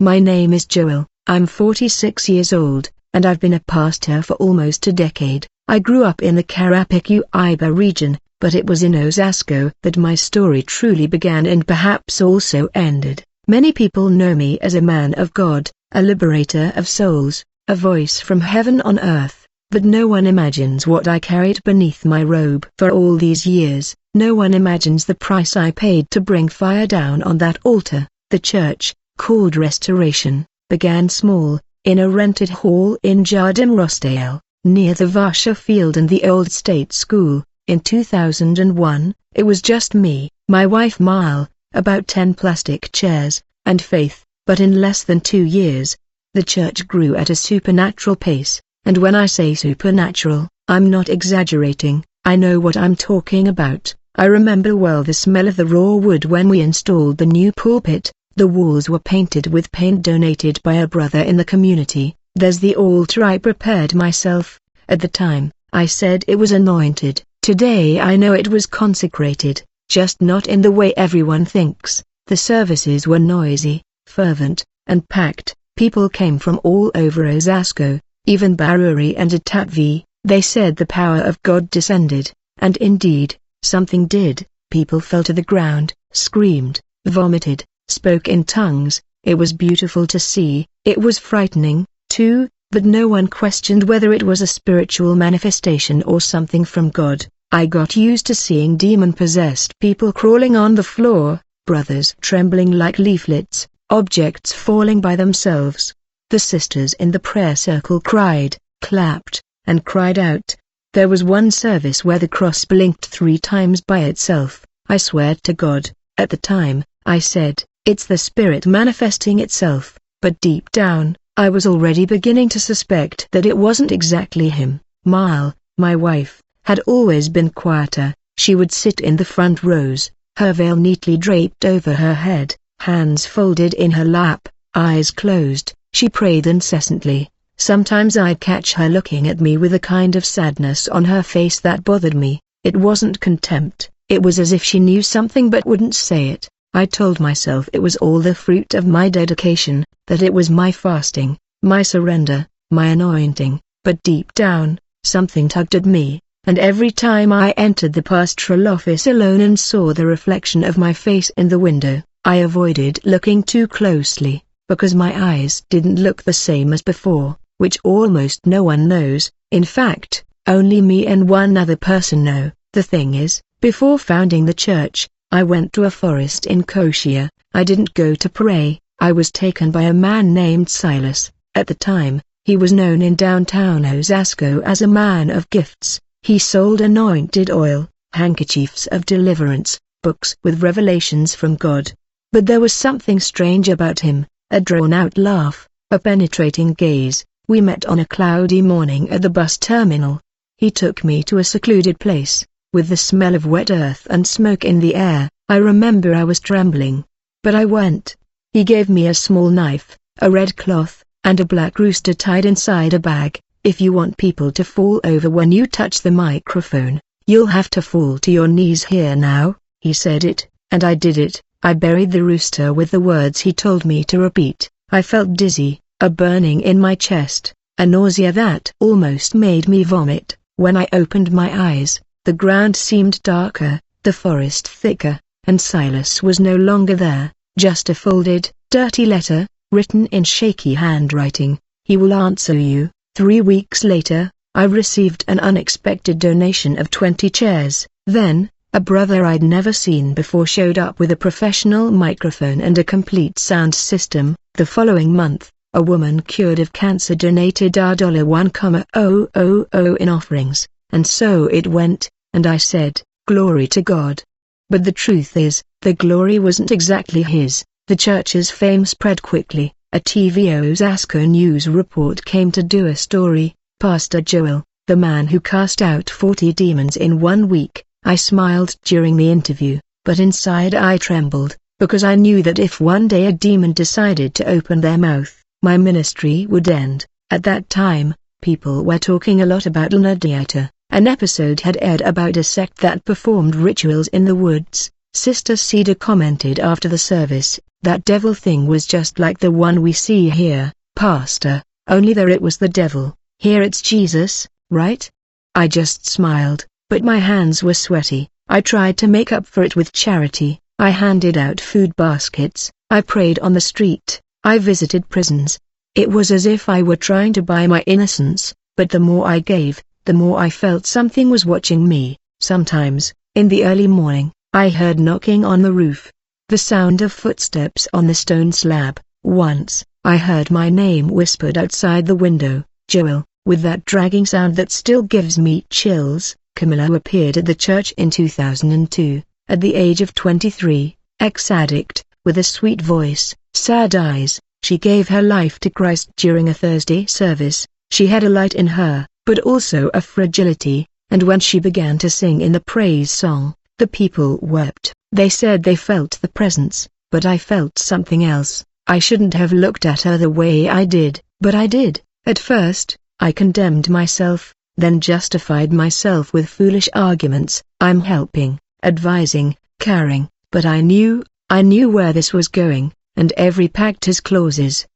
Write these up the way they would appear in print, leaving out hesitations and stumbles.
My name is Joel, I'm 46 years old, and I've been a pastor for almost a decade. I grew up in the Carapicuíba region, but it was in Osasco that my story truly began and perhaps also ended. Many people know me as a man of God, a liberator of souls, a voice from heaven on earth, but no one imagines what I carried beneath my robe for all these years. No one imagines the price I paid to bring fire down on that altar. The church, called Restoration, began small, in a rented hall in Jardim Rosedale, near the Varsha field and the old state school. In 2001, it was just me, my wife Mile, about 10 plastic chairs, and Faith, but in less than 2 years, the church grew at a supernatural pace, and when I say supernatural, I'm not exaggerating. I know what I'm talking about. I remember well the smell of the raw wood when we installed the new pulpit. The walls were painted with paint donated by a brother in the community. There's the altar I prepared myself. At the time, I said it was anointed. Today I know it was consecrated, just not in the way everyone thinks. The services were noisy, fervent, and packed. People came from all over Osasco, even Barueri and Itatvi. They said the power of God descended, and indeed, something did. People fell to the ground, screamed, vomited, spoke in tongues. It was beautiful to see. It was frightening, too, but no one questioned whether it was a spiritual manifestation or something from God. I got used to seeing demon-possessed people crawling on the floor, brothers trembling like leaflets, objects falling by themselves. The sisters in the prayer circle cried, clapped, and cried out. There was one service where the cross blinked 3 times by itself. I swear to God, at the time, I said, it's the Spirit manifesting itself, but deep down, I was already beginning to suspect that it wasn't exactly him. Mile, my wife, had always been quieter. She would sit in the front rows, her veil neatly draped over her head, hands folded in her lap, eyes closed. She prayed incessantly. Sometimes I'd catch her looking at me with a kind of sadness on her face that bothered me. It wasn't contempt, it was as if she knew something but wouldn't say it. I told myself it was all the fruit of my dedication, that it was my fasting, my surrender, my anointing, but deep down, something tugged at me, and every time I entered the pastoral office alone and saw the reflection of my face in the window, I avoided looking too closely, because my eyes didn't look the same as before, which almost no one knows. In fact, only me and one other person know. The thing is, before founding the church, I went to a forest in Koshia. I didn't go to pray. I was taken by a man named Silas. At the time, he was known in downtown Osasco as a man of gifts. He sold anointed oil, handkerchiefs of deliverance, books with revelations from God. But there was something strange about him, a drawn-out laugh, a penetrating gaze. We met on a cloudy morning at the bus terminal. He took me to a secluded place, with the smell of wet earth and smoke in the air. I remember I was trembling, but I went. He gave me a small knife, a red cloth, and a black rooster tied inside a bag. If you want people to fall over when you touch the microphone, you'll have to fall to your knees here now. He said it, and I did it. I buried the rooster with the words he told me to repeat. I felt dizzy, a burning in my chest, a nausea that almost made me vomit. When I opened my eyes, the ground seemed darker, the forest thicker, and Silas was no longer there, just a folded, dirty letter, written in shaky handwriting. He will answer you. 3 weeks later, I received an unexpected donation of 20 chairs. Then, a brother I'd never seen before showed up with a professional microphone and a complete sound system. The following month, a woman cured of cancer donated $1,000 in offerings, and so it went, and I said, "Glory to God." But the truth is, the glory wasn't exactly his. The church's fame spread quickly. A TV Osasco news report came to do a story, Pastor Joel, the man who cast out 40 demons in 1 week. I smiled during the interview, but inside I trembled, because I knew that if one day a demon decided to open their mouth, my ministry would end. At that time, people were talking a lot about Lunadiata. An episode had aired about a sect that performed rituals in the woods. Sister Cedar commented after the service, That devil thing was just like the one we see here, Pastor, only there it was the devil, here it's Jesus, right? I just smiled, but my hands were sweaty. I tried to make up for it with charity. I handed out food baskets, I prayed on the street, I visited prisons. It was as if I were trying to buy my innocence, but the more I gave, the more I felt something was watching me. Sometimes, in the early morning, I heard knocking on the roof. The sound of footsteps on the stone slab. Once, I heard my name whispered outside the window, Joel, with that dragging sound that still gives me chills. Camilla appeared at the church in 2002, at the age of 23, ex-addict, with a sweet voice, sad eyes. She gave her life to Christ during a Thursday service. She had a light in her, but also a fragility, and when she began to sing in the praise song, the people wept. They said they felt the presence, but I felt something else. I shouldn't have looked at her the way I did, but I did. At first, I condemned myself, then justified myself with foolish arguments. I'm helping, advising, caring, but I knew where this was going, and every pact has clauses.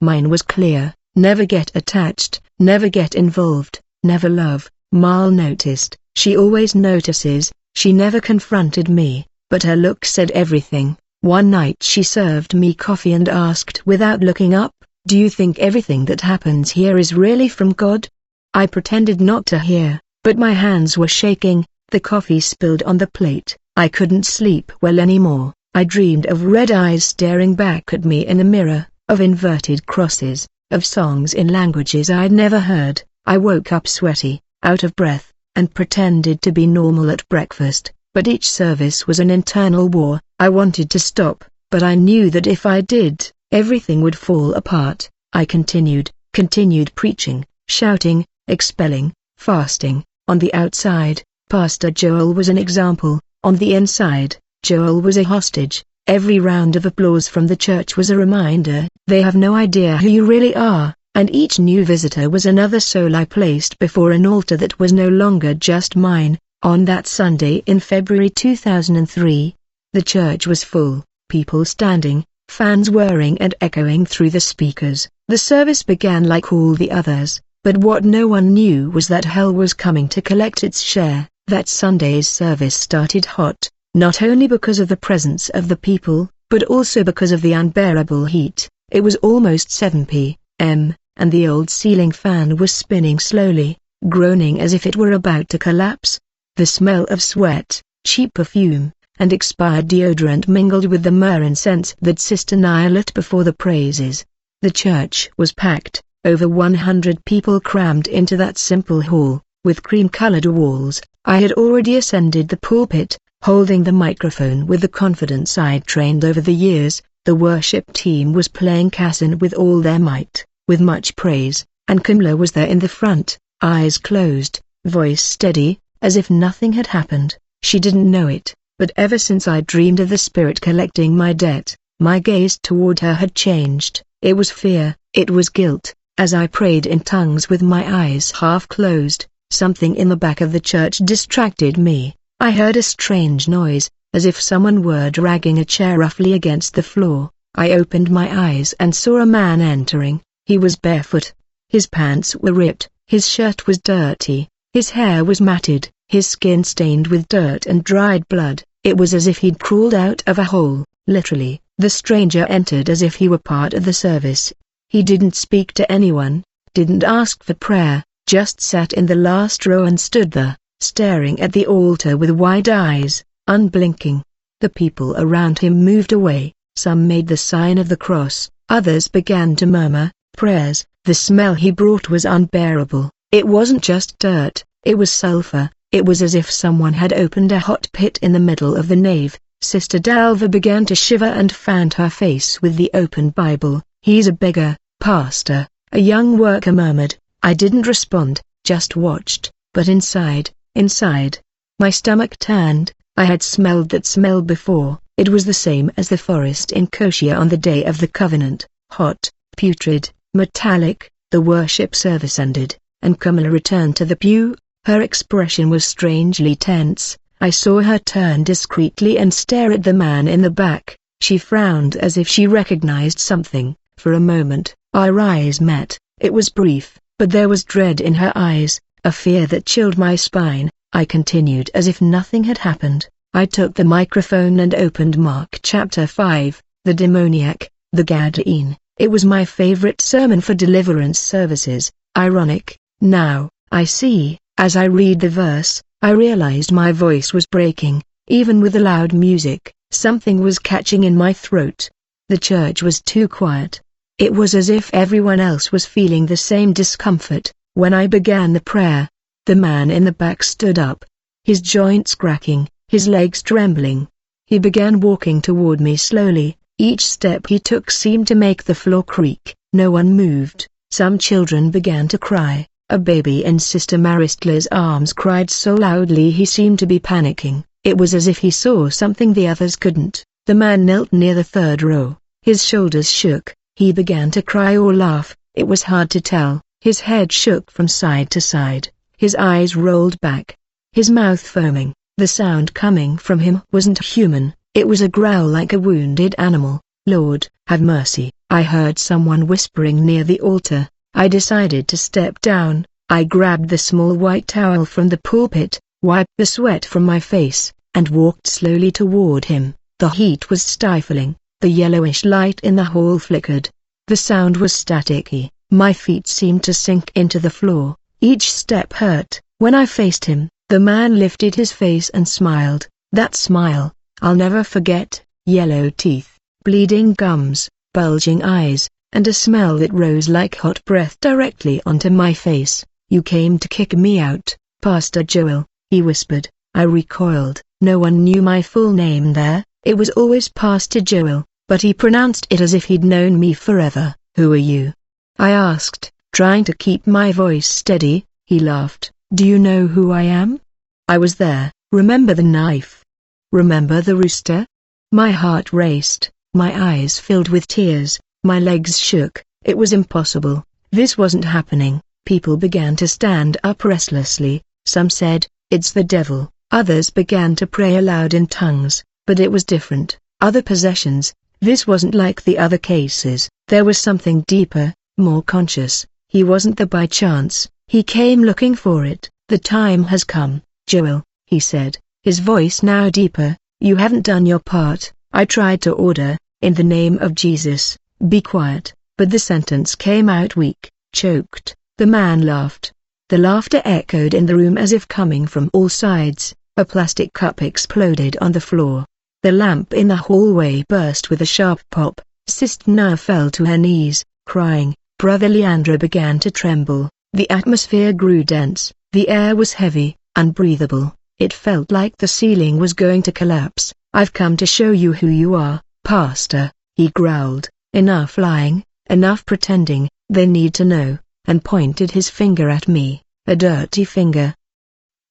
Mine was clear: never get attached, never get involved, never love. Mal noticed. She always notices. She never confronted me, but her look said everything. One night she served me coffee and asked without looking up, "Do you think everything that happens here is really from God?" I pretended not to hear, but my hands were shaking. The coffee spilled on the plate. I couldn't sleep well anymore. I dreamed of red eyes staring back at me in a mirror, of inverted crosses, of songs in languages I'd never heard. I woke up sweaty, out of breath, and pretended to be normal at breakfast, but each service was an internal war. I wanted to stop, but I knew that if I did, everything would fall apart. I continued preaching, shouting, expelling, fasting. On the outside, Pastor Joel was an example. On the inside, Joel was a hostage. Every round of applause from the church was a reminder, they have no idea who you really are, and each new visitor was another soul I placed before an altar that was no longer just mine. On that Sunday in February 2003, the church was full, people standing, fans whirring and echoing through the speakers. The service began like all the others, but what no one knew was that hell was coming to collect its share. That Sunday's service started hot, not only because of the presence of the people, but also because of the unbearable heat. It was almost 7 p.m., and the old ceiling fan was spinning slowly, groaning as if it were about to collapse. The smell of sweat, cheap perfume, and expired deodorant mingled with the myrrh incense that Sister Nia lit before the praises. The church was packed, over 100 people crammed into that simple hall, with cream-colored walls. I had already ascended the pulpit, holding the microphone with the confidence I'd trained over the years. The worship team was playing Kassan with all their might, with much praise, and Camilla was there in the front, eyes closed, voice steady, as if nothing had happened. She didn't know it, but ever since I dreamed of the Spirit collecting my debt, my gaze toward her had changed. It was fear, it was guilt. As I prayed in tongues with my eyes half closed, something in the back of the church distracted me. I heard a strange noise, as if someone were dragging a chair roughly against the floor. I opened my eyes and saw a man entering. He was barefoot. His pants were ripped, his shirt was dirty, his hair was matted, his skin stained with dirt and dried blood. It was as if he'd crawled out of a hole, literally. The stranger entered as if he were part of the service. He didn't speak to anyone, didn't ask for prayer, just sat in the last row and stood there, staring at the altar with wide eyes, unblinking. The people around him moved away, some made the sign of the cross, others began to murmur prayers. The smell he brought was unbearable. It wasn't just dirt, it was sulfur. It was as if someone had opened a hot pit in the middle of the nave. Sister Dalva began to shiver and fanned her face with the open Bible. "He's a beggar, Pastor," a young worker murmured. I didn't respond, just watched, but inside, my stomach turned. I had smelled that smell before. It was the same as the forest in Koshia on the Day of the Covenant, hot, putrid, metallic. The worship service ended, and Camilla returned to the pew. Her expression was strangely tense. I saw her turn discreetly and stare at the man in the back. She frowned as if she recognized something. For a moment, our eyes met. It was brief, but there was dread in her eyes, a fear that chilled my spine. I continued as if nothing had happened. I took the microphone and opened Mark chapter 5, the demoniac, the Gadarene. It was my favorite sermon for deliverance services. Ironic, now, I see. As I read the verse, I realized my voice was breaking. Even with the loud music, something was catching in my throat. The church was too quiet. It was as if everyone else was feeling the same discomfort. When I began the prayer, the man in the back stood up, his joints cracking, his legs trembling. He began walking toward me slowly. Each step he took seemed to make the floor creak. No one moved. Some children began to cry. A baby in Sister Maristla's arms cried so loudly he seemed to be panicking. It was as if he saw something the others couldn't. The man knelt near the third row. His shoulders shook. He began to cry or laugh. It was hard to tell. His head shook from side to side. His eyes rolled back. His mouth foaming. The sound coming from him wasn't human. It was a growl like a wounded animal. "Lord, have mercy," I heard someone whispering near the altar. I decided to step down. I grabbed the small white towel from the pulpit, wiped the sweat from my face, and walked slowly toward him. The heat was stifling. The yellowish light in the hall flickered. The sound was staticky. My feet seemed to sink into the floor. Each step hurt. When I faced him, the man lifted his face and smiled. That smile, I'll never forget. Yellow teeth, bleeding gums, bulging eyes, and a smell that rose like hot breath directly onto my face. "You came to kick me out, Pastor Joel," he whispered. I recoiled. No one knew my full name there. It was always Pastor Joel, but he pronounced it as if he'd known me forever. "Who are you?" I asked, trying to keep my voice steady. He laughed. "Do you know who I am? I was there. Remember the knife? Remember the rooster?" My heart raced, my eyes filled with tears, my legs shook. It was impossible. This wasn't happening. People began to stand up restlessly. Some said, "It's the devil." Others began to pray aloud in tongues, but it was different. Other possessions. This wasn't like the other cases. There was something deeper, more conscious. He wasn't there by chance. He came looking for it. "The time has come, Joel," he said, his voice now deeper. "You haven't done your part." I tried to order, "In the name of Jesus, be quiet," but the sentence came out weak, choked. The man laughed. The laughter echoed in the room as if coming from all sides. A plastic cup exploded on the floor. The lamp in the hallway burst with a sharp pop. Sister Noah fell to her knees, crying. Brother Leandro began to tremble. The atmosphere grew dense. The air was heavy, unbreathable. It felt like the ceiling was going to collapse. "I've come to show you who you are, Pastor," he growled. "Enough lying, enough pretending. They need to know," and pointed his finger at me, a dirty finger.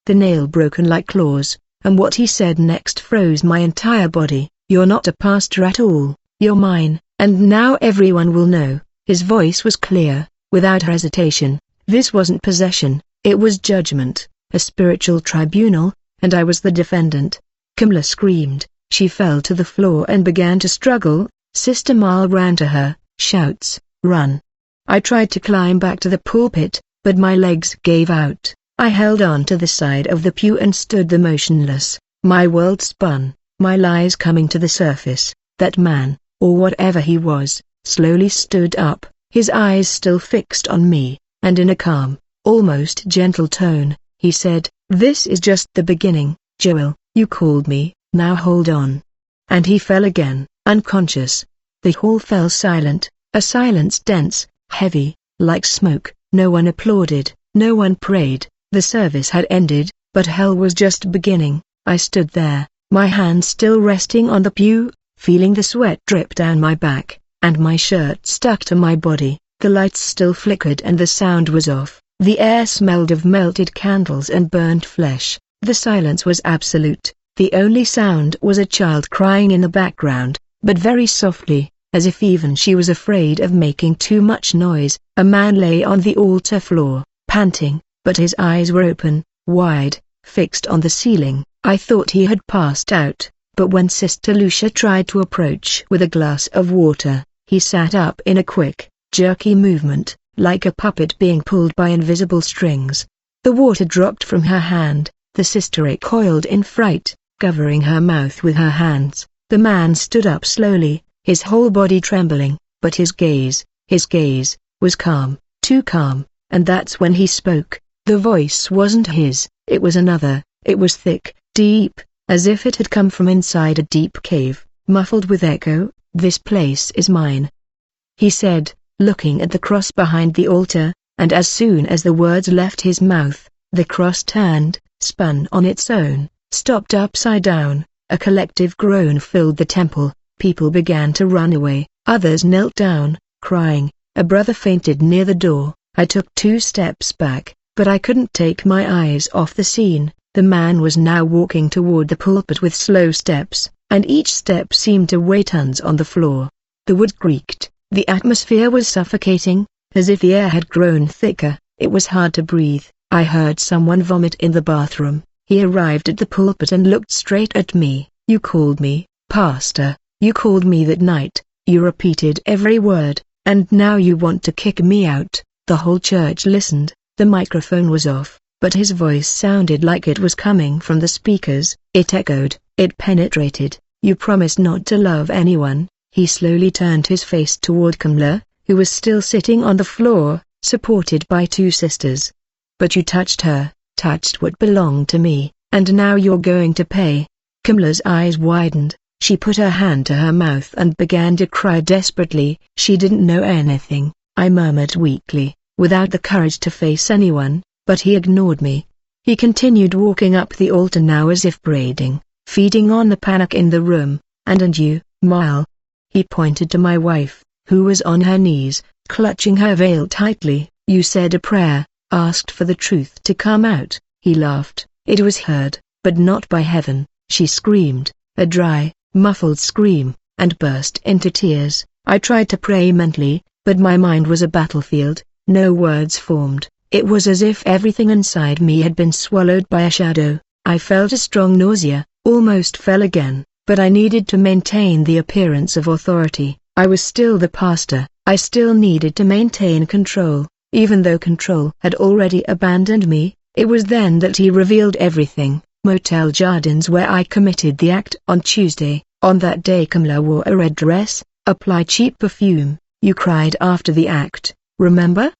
The nail broken like claws, and what he said next froze my entire body. "You're not a pastor at all. You're mine, and now everyone will know." His voice was clear, without hesitation. This wasn't possession, it was judgment, a spiritual tribunal, and I was the defendant. Kamala screamed. She fell to the floor and began to struggle. Sister Mal ran to her, shouts, "Run!" I tried to climb back to the pulpit, but my legs gave out. I held on to the side of the pew and stood there motionless. My world spun, my lies coming to the surface. That man, or whatever he was, slowly stood up, his eyes still fixed on me, and in a calm, almost gentle tone, he said, "This is just the beginning, Joel. You called me, now hold on." And he fell again, unconscious. The hall fell silent, a silence dense, heavy, like smoke. No one applauded, no one prayed. The service had ended, but hell was just beginning. I stood there, my hands still resting on the pew, feeling the sweat drip down my back, and my shirt stuck to my body. The lights still flickered and the sound was off. The air smelled of melted candles and burnt flesh. The silence was absolute. The only sound was a child crying in the background, but very softly, as if even she was afraid of making too much noise. A man lay on the altar floor, panting, but his eyes were open, wide, fixed on the ceiling. I thought he had passed out. But when Sister Lucia tried to approach with a glass of water, he sat up in a quick, jerky movement, like a puppet being pulled by invisible strings. The water dropped from her hand, the sister recoiled in fright, covering her mouth with her hands. The man stood up slowly, his whole body trembling, but his gaze, was calm, too calm, and that's when he spoke. The voice wasn't his, it was another. It was thick, deep, as if it had come from inside a deep cave, muffled with echo. "This place is mine," he said, looking at the cross behind the altar, and as soon as the words left his mouth, the cross turned, spun on its own, stopped upside down. A collective groan filled the temple. People began to run away, others knelt down, crying. A brother fainted near the door. I took 2 steps back, but I couldn't take my eyes off the scene. The man was now walking toward the pulpit with slow steps, and each step seemed to weigh tons on the floor. The wood creaked, the atmosphere was suffocating, as if the air had grown thicker. It was hard to breathe. I heard someone vomit in the bathroom. He arrived at the pulpit and looked straight at me. "You called me, Pastor, you called me that night, you repeated every word, and now you want to kick me out." The whole church listened. The microphone was off, but his voice sounded like it was coming from the speakers. It echoed, it penetrated. "You promised not to love anyone." He slowly turned his face toward Kamla, who was still sitting on the floor, supported by 2 sisters. "But you touched her, touched what belonged to me, and now you're going to pay." Kamla's eyes widened. She put her hand to her mouth and began to cry desperately. She didn't know anything. I murmured weakly, without the courage to face anyone, but he ignored me. He continued walking up the altar now as if braiding, feeding on the panic in the room. And you, Mile." He pointed to my wife, who was on her knees, clutching her veil tightly. "You said a prayer, asked for the truth to come out." He laughed. "It was heard, but not by heaven." She screamed, a dry, muffled scream, and burst into tears. I tried to pray mentally, but my mind was a battlefield. No words formed. It was as if everything inside me had been swallowed by a shadow. I felt a strong nausea, almost fell again, but I needed to maintain the appearance of authority. I was still the pastor. I still needed to maintain control, even though control had already abandoned me. It was then that he revealed everything. Motel Jardins, where I committed the act on Tuesday. On that day Kamla wore a red dress, applied cheap perfume. "You cried after the act, remember?"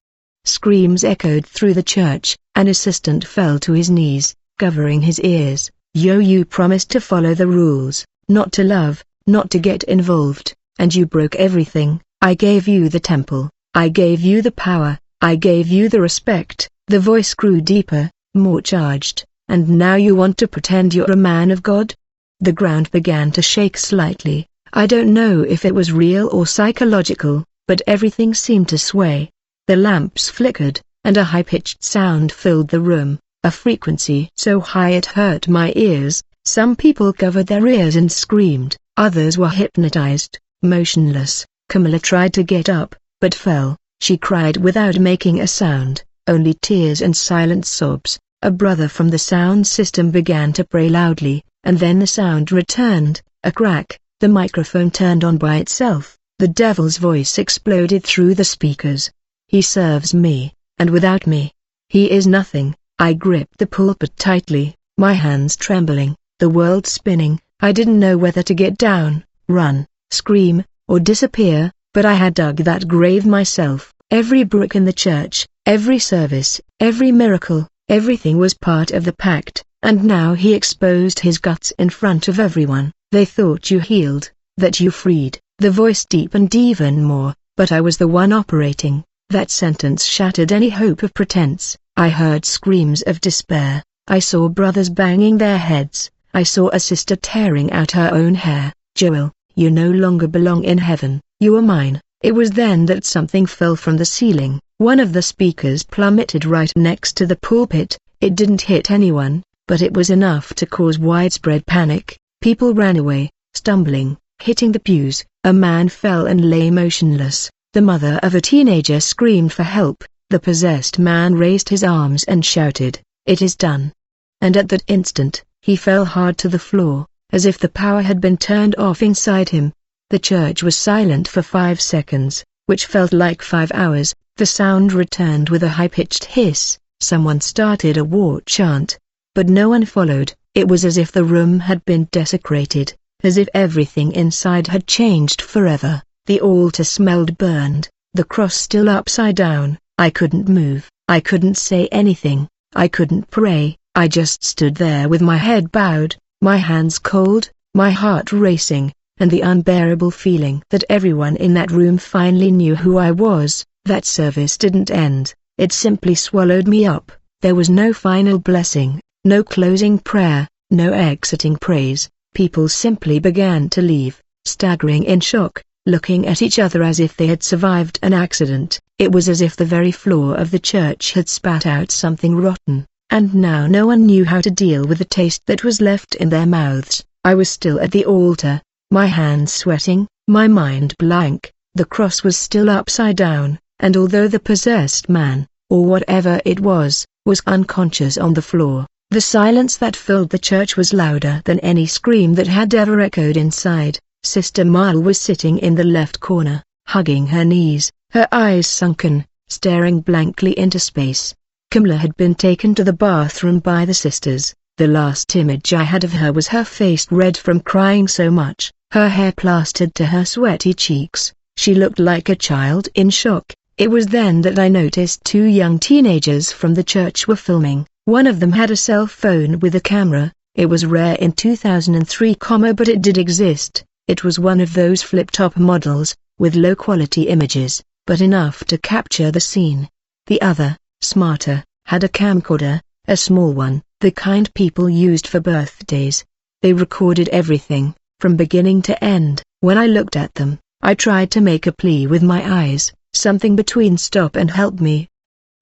Screams echoed through the church. An assistant fell to his knees, covering his ears. "You promised to follow the rules, not to love, not to get involved, and you broke everything. I gave you the temple, I gave you the power, I gave you the respect." The voice grew deeper, more charged. "And now you want to pretend you're a man of God?" The ground began to shake slightly. I don't know if it was real or psychological, but everything seemed to sway. The lamps flickered, and a high-pitched sound filled the room, a frequency so high it hurt my ears. Some people covered their ears and screamed, others were hypnotized, motionless. Kamla tried to get up, but fell. She cried without making a sound, only tears and silent sobs. A brother from the sound system began to pray loudly, and then the sound returned, a crack. The microphone turned on by itself. The devil's voice exploded through the speakers. "He serves me, and without me, he is nothing." I gripped the pulpit tightly, my hands trembling, the world spinning. I didn't know whether to get down, run, scream, or disappear, but I had dug that grave myself. Every brick in the church, every service, every miracle, everything was part of the pact, and now he exposed his guts in front of everyone. "They thought you healed, that you freed." The voice deepened even more, but I was the one operating. That sentence shattered any hope of pretense. I heard screams of despair. I saw brothers banging their heads. I saw a sister tearing out her own hair. "Joel, you no longer belong in heaven, you are mine." It was then that something fell from the ceiling. One of the speakers plummeted right next to the pulpit. It didn't hit anyone, but it was enough to cause widespread panic. People ran away, stumbling, hitting the pews. A man fell and lay motionless. The mother of a teenager screamed for help. The possessed man raised his arms and shouted, "It is done." And at that instant, he fell hard to the floor, as if the power had been turned off inside him. The church was silent for 5 seconds, which felt like 5 hours. The sound returned with a high-pitched hiss. Someone started a war chant, but no one followed. It was as if the room had been desecrated, as if everything inside had changed forever. The altar smelled burned, the cross still upside down. I couldn't move, I couldn't say anything, I couldn't pray. I just stood there with my head bowed, my hands cold, my heart racing, and the unbearable feeling that everyone in that room finally knew who I was. That service didn't end, it simply swallowed me up. There was no final blessing, no closing prayer, no exiting praise. People simply began to leave, staggering in shock, looking at each other as if they had survived an accident. It was as if the very floor of the church had spat out something rotten, and now no one knew how to deal with the taste that was left in their mouths. I was still at the altar, my hands sweating, my mind blank. The cross was still upside down, and although the possessed man, or whatever it was unconscious on the floor, the silence that filled the church was louder than any scream that had ever echoed inside. Sister Mile was sitting in the left corner, hugging her knees, her eyes sunken, staring blankly into space. Kamala had been taken to the bathroom by the sisters. The last image I had of her was her face red from crying so much, her hair plastered to her sweaty cheeks. She looked like a child in shock. It was then that I noticed 2 young teenagers from the church were filming. One of them had a cell phone with a camera. It was rare in 2003, but it did exist. It was one of those flip-top models, with low-quality images, but enough to capture the scene. The other, smarter, had a camcorder, a small one, the kind people used for birthdays. They recorded everything, from beginning to end. When I looked at them, I tried to make a plea with my eyes, something between stop and help me.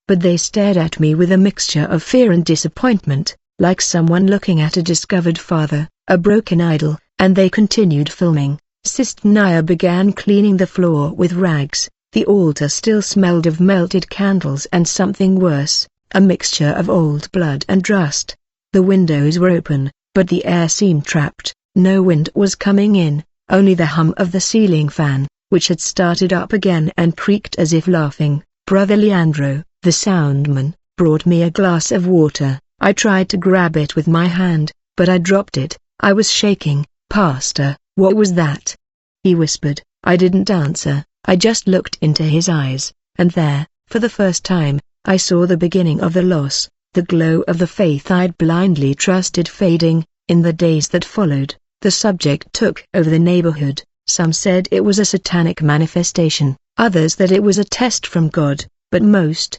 But they stared at me with a mixture of fear and disappointment, like someone looking at a discovered father, a broken idol, and they continued filming. Sister Naya began cleaning the floor with rags. The altar still smelled of melted candles and something worse, a mixture of old blood and rust. The windows were open, but the air seemed trapped. No wind was coming in, only the hum of the ceiling fan, which had started up again and creaked as if laughing. Brother Leandro, the soundman, brought me a glass of water. I tried to grab it with my hand, but I dropped it. I was shaking. "Pastor, what was that?" he whispered. I didn't answer. I just looked into his eyes, and there, for the first time, I saw the beginning of the loss, the glow of the faith I'd blindly trusted fading. In the days that followed, the subject took over the neighborhood. Some said it was a satanic manifestation, others that it was a test from God, but most,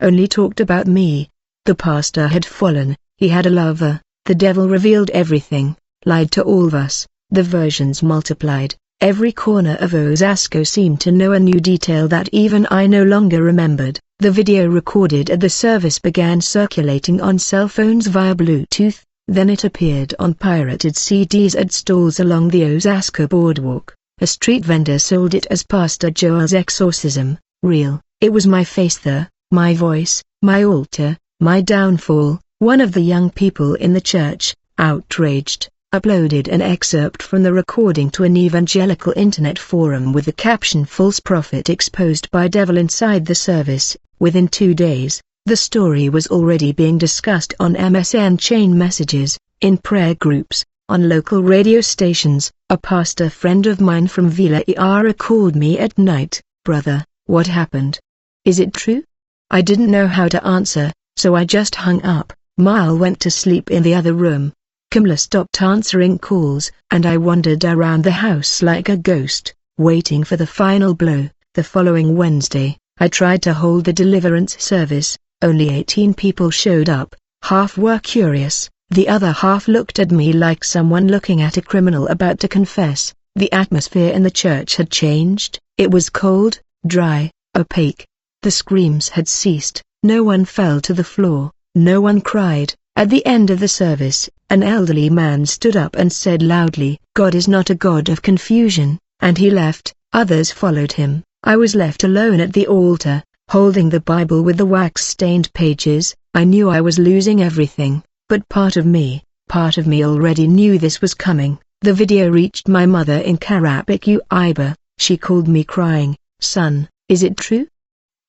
only talked about me. The pastor had fallen, he had a lover, the devil revealed everything, lied to all of us, the versions multiplied. Every corner of Osasco seemed to know a new detail that even I no longer remembered. The video recorded at the service began circulating on cell phones via Bluetooth, then it appeared on pirated CDs at stalls along the Osasco boardwalk. A street vendor sold it as Pastor Joel's exorcism, real. It was my face there, my voice, my altar, my downfall. One of the young people in the church, outraged, uploaded an excerpt from the recording to an evangelical internet forum with the caption "False Prophet Exposed by Devil Inside the Service." Within 2 days, the story was already being discussed on MSN chain messages, in prayer groups, on local radio stations. A pastor friend of mine from Villa Iara called me at night. "Brother, what happened? Is it true?" I didn't know how to answer, so I just hung up. Mile went to sleep in the other room. Kamala stopped answering calls, and I wandered around the house like a ghost, waiting for the final blow. The following Wednesday, I tried to hold the deliverance service. Only 18 people showed up. Half were curious, the other half looked at me like someone looking at a criminal about to confess. The atmosphere in the church had changed. It was cold, dry, opaque. The screams had ceased. No one fell to the floor. No one cried. At the end of the service, an elderly man stood up and said loudly, "God is not a God of confusion," and he left. Others followed him. I was left alone at the altar, holding the Bible with the wax-stained pages. I knew I was losing everything, but part of me, Part of me already knew this was coming. The video reached my mother in Karapiku-Iba. She called me crying, "Son, is it true?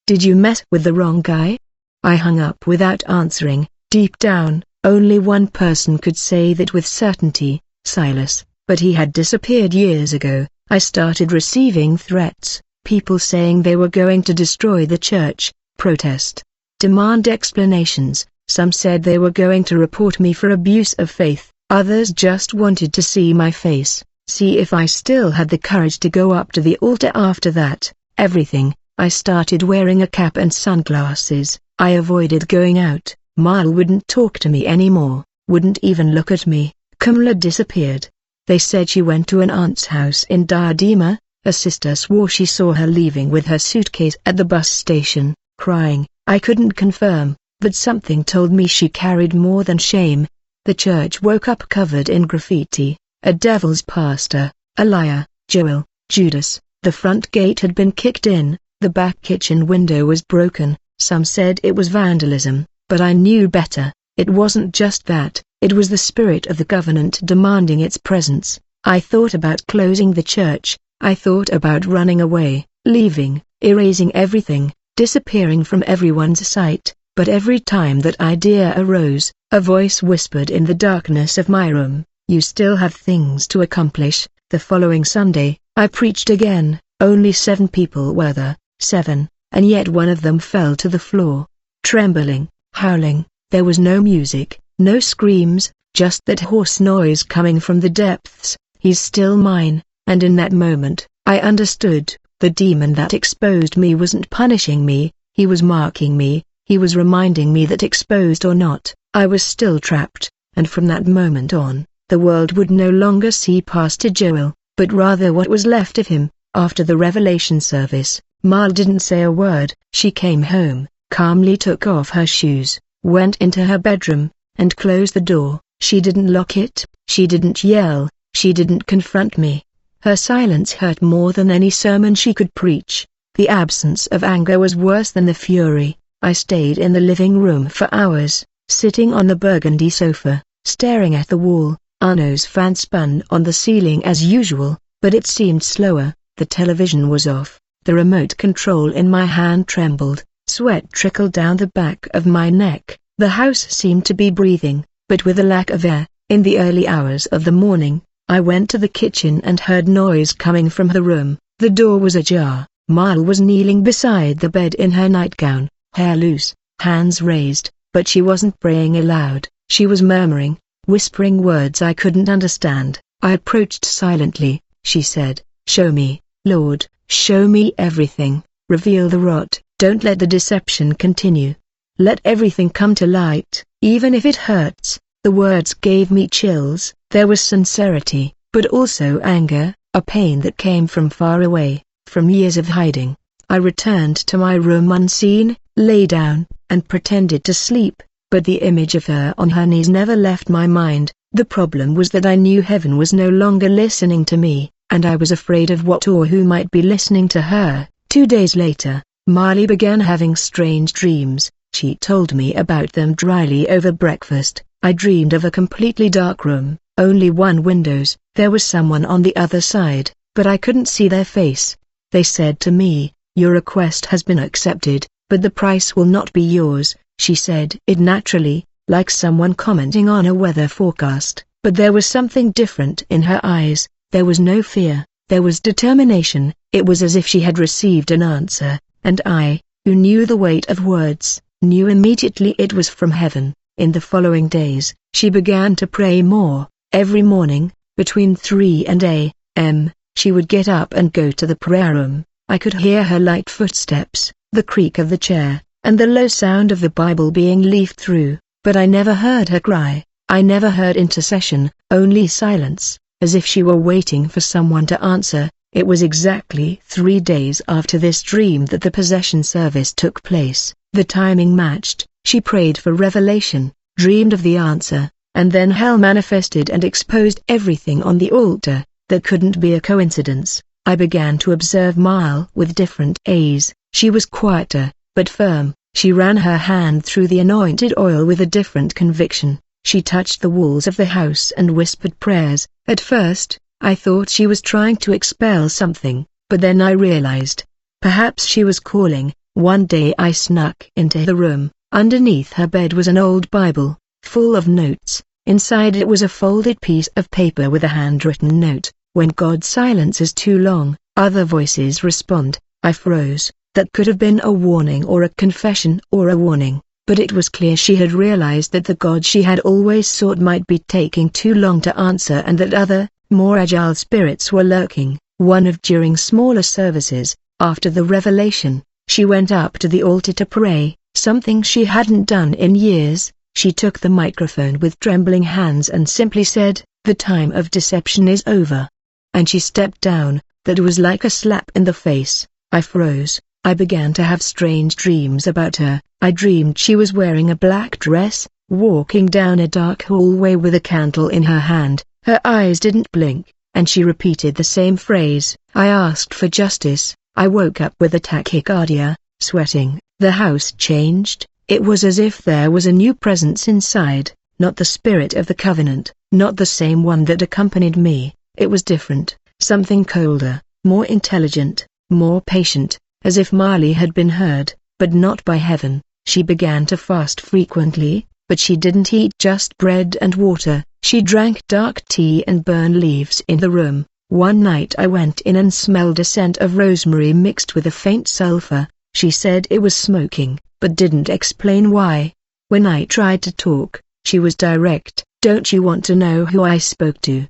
Did you mess with the wrong guy?" I hung up without answering. Deep down, only one person could say that with certainty, Silas, but he had disappeared years ago. I started receiving threats, people saying they were going to destroy the church, protest, demand explanations. Some said they were going to report me for abuse of faith, others just wanted to see my face, see if I still had the courage to go up to the altar after that. Everything. I started wearing a cap and sunglasses. I avoided going out. Mal wouldn't talk to me anymore, wouldn't even look at me. Kamala disappeared. They said she went to an aunt's house in Diadema. A sister swore she saw her leaving with her suitcase at the bus station, crying. I couldn't confirm, but something told me she carried more than shame. The church woke up covered in graffiti, a devil's pastor, a liar, Joel, Judas. The front gate had been kicked in, the back kitchen window was broken. Some said it was vandalism, but I knew better. It wasn't just that, it was the spirit of the covenant demanding its presence. I thought about closing the church, I thought about running away, leaving, erasing everything, disappearing from everyone's sight. But every time that idea arose, a voice whispered in the darkness of my room, "You still have things to accomplish." The following Sunday, I preached again. Only 7 people were there, 7, and yet one of them fell to the floor, trembling, howling. There was no music, no screams, just that hoarse noise coming from the depths. "He's still mine," and in that moment, I understood, the demon that exposed me wasn't punishing me, he was marking me. He was reminding me that exposed or not, I was still trapped, and from that moment on, the world would no longer see Pastor Joel, but rather what was left of him. After the revelation service, Mal didn't say a word. She came home, calmly took off her shoes, went into her bedroom, and closed the door. She didn't lock it, she didn't yell, she didn't confront me. Her silence hurt more than any sermon she could preach. The absence of anger was worse than the fury. I stayed in the living room for hours, sitting on the burgundy sofa, staring at the wall. Arno's fan spun on the ceiling as usual, but it seemed slower. The television was off. The remote control in my hand trembled. Sweat trickled down the back of my neck. The house seemed to be breathing, but with a lack of air. In the early hours of the morning, I went to the kitchen and heard noise coming from her room. The door was ajar. Mal was kneeling beside the bed in her nightgown, hair loose, hands raised, but she wasn't praying aloud. She was murmuring, whispering words I couldn't understand. I approached silently. She said, "Show me, Lord, show me everything, reveal the rot, don't let the deception continue. Let everything come to light, even if it hurts." The words gave me chills. There was sincerity, but also anger, a pain that came from far away, from years of hiding. I returned to my room unseen, lay down, and pretended to sleep, but the image of her on her knees never left my mind. The problem was that I knew heaven was no longer listening to me, and I was afraid of what or who might be listening to her. 2 days later, Marley began having strange dreams. She told me about them dryly over breakfast. I dreamed of a completely dark room, only one windows. There was someone on the other side, but I couldn't see their face. They said to me, "Your request has been accepted, but the price will not be yours." She said it naturally, like someone commenting on a weather forecast, but there was something different in her eyes. There was no fear, there was determination. It was as if she had received an answer, and I, who knew the weight of words, knew immediately it was from heaven. In the following days, she began to pray more. Every morning, between 3 and 8 a.m., she would get up and go to the prayer room. I could hear her light footsteps, the creak of the chair, and the low sound of the Bible being leafed through, but I never heard her cry. I never heard intercession, only silence, as if she were waiting for someone to answer. It was exactly 3 days after this dream that the possession service took place. The timing matched. She prayed for revelation, dreamed of the answer, and then hell manifested and exposed everything on the altar. That couldn't be a coincidence. I began to observe Mal with different A's. She was quieter, but firm. She ran her hand through the anointed oil with a different conviction. She touched the walls of the house and whispered prayers. At first, I thought she was trying to expel something, but then I realized, perhaps she was calling. One day I snuck into the room. Underneath her bed was an old Bible, full of notes. Inside it was a folded piece of paper with a handwritten note: "When God silences too long, other voices respond." I froze. That could have been a warning or a confession or a warning, but it was clear she had realized that the God she had always sought might be taking too long to answer, and that other, more agile spirits were lurking. During smaller services, after the revelation, she went up to the altar to pray, something she hadn't done in years. She took the microphone with trembling hands and simply said, "The time of deception is over." And she stepped down. That was like a slap in the face. I froze. I began to have strange dreams about her. I dreamed she was wearing a black dress, walking down a dark hallway with a candle in her hand. Her eyes didn't blink, and she repeated the same phrase. I asked for justice. I woke up with a tachycardia, sweating. The house changed. It was as if there was a new presence inside, not the spirit of the covenant, not the same one that accompanied me. It was different, something colder, more intelligent, more patient, as if Marley had been heard, but not by heaven. She began to fast frequently, but she didn't eat just bread and water. She drank dark tea and burned leaves in the room. One night I went in and smelled a scent of rosemary mixed with a faint sulfur. She said it was smoking, but didn't explain why. When I tried to talk, she was direct. "Don't you want to know who I spoke to?"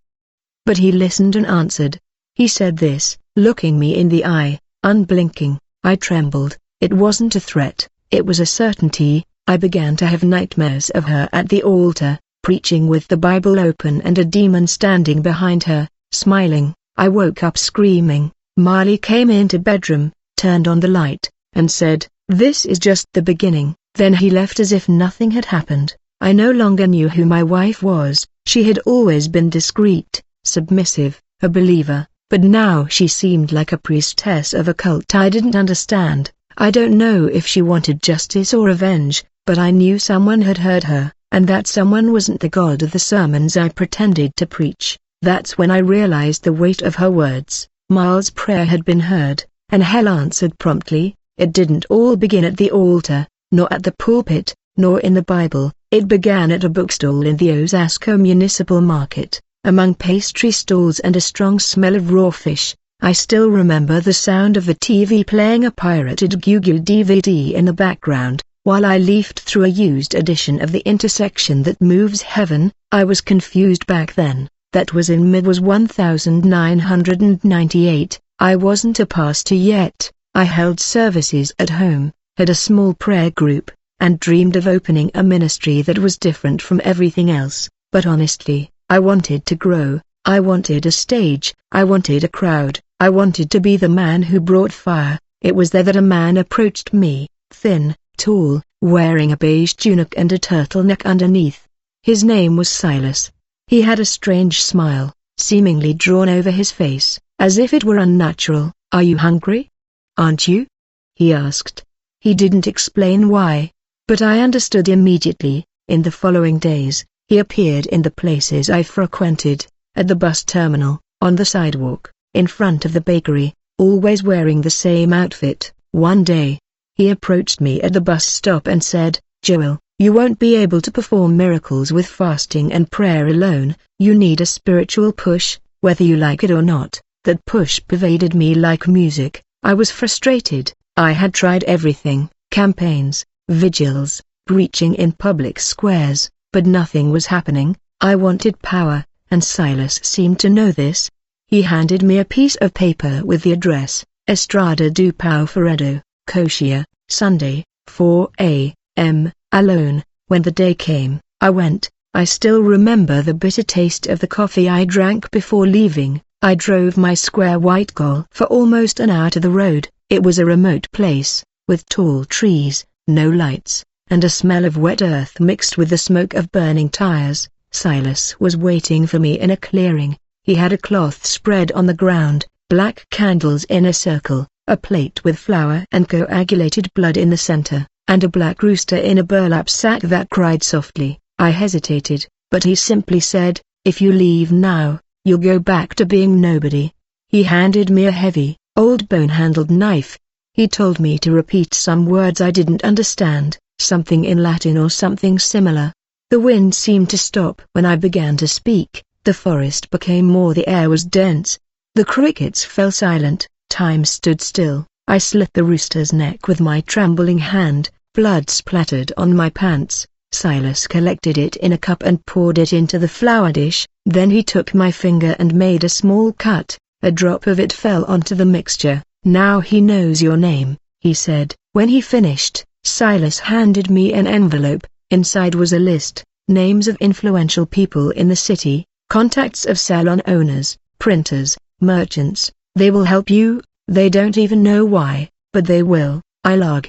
But he listened and answered. He said this, looking me in the eye, unblinking. I trembled. It wasn't a threat, it was a certainty. I began to have nightmares of her at the altar, preaching with the Bible open and a demon standing behind her, smiling. I woke up screaming. Marley came into bedroom, turned on the light, and said, "This is just the beginning." Then he left as if nothing had happened. I no longer knew who my wife was. She had always been discreet, submissive, a believer, but now she seemed like a priestess of a cult I didn't understand. I don't know if she wanted justice or revenge, but I knew someone had heard her, and that someone wasn't the God of the sermons I pretended to preach. That's when I realized the weight of her words. Marl's prayer had been heard, and hell answered promptly. It didn't all begin at the altar, nor at the pulpit, nor in the Bible. It began at a bookstall in the Osasco Municipal Market, among pastry stalls and a strong smell of raw fish. I still remember the sound of the TV playing a pirated Google DVD in the background, while I leafed through a used edition of The Intersection That Moves Heaven. I was confused back then. That was in mid was 1998. I wasn't a pastor yet. I held services at home, had a small prayer group, and dreamed of opening a ministry that was different from everything else. But honestly, I wanted to grow. I wanted a stage. I wanted a crowd. I wanted to be the man who brought fire. It was there that a man approached me, thin, tall, wearing a beige tunic and a turtleneck underneath. His name was Silas. He had a strange smile, seemingly drawn over his face, as if it were unnatural. "Are you hungry? Aren't you?" he asked. He didn't explain why, but I understood immediately. In the following days, he appeared in the places I frequented, at the bus terminal, on the sidewalk, in front of the bakery, always wearing the same outfit. One day, he approached me at the bus stop and said, "Joel, you won't be able to perform miracles with fasting and prayer alone. You need a spiritual push, whether you like it or not." That push pervaded me like music. I was frustrated. I had tried everything, campaigns, vigils, preaching in public squares, but nothing was happening. I wanted power, and Silas seemed to know this. He handed me a piece of paper with the address, Estrada do Pau Ferredo, Coxia, Sunday, 4 a.m., alone. When the day came, I went. I still remember the bitter taste of the coffee I drank before leaving. I drove my square white Golf for almost an hour to the road. It was a remote place, with tall trees, no lights, and a smell of wet earth mixed with the smoke of burning tires. Silas was waiting for me in a clearing. He had a cloth spread on the ground, black candles in a circle, a plate with flour and coagulated blood in the center, and a black rooster in a burlap sack that cried softly. I hesitated, but he simply said, "If you leave now, you'll go back to being nobody." He handed me a heavy, old bone-handled knife. He told me to repeat some words I didn't understand, something in Latin or something similar. The wind seemed to stop when I began to speak, the forest became more, the air was dense. The crickets fell silent, time stood still. I slit the rooster's neck with my trembling hand, blood splattered on my pants. Silas collected it in a cup and poured it into the flour dish, then he took my finger and made a small cut. A drop of it fell onto the mixture. "Now he knows your name," he said. When he finished, Silas handed me an envelope. Inside was a list, names of influential people in the city, contacts of salon owners, printers, merchants. "They will help you, they don't even know why, but they will." I log.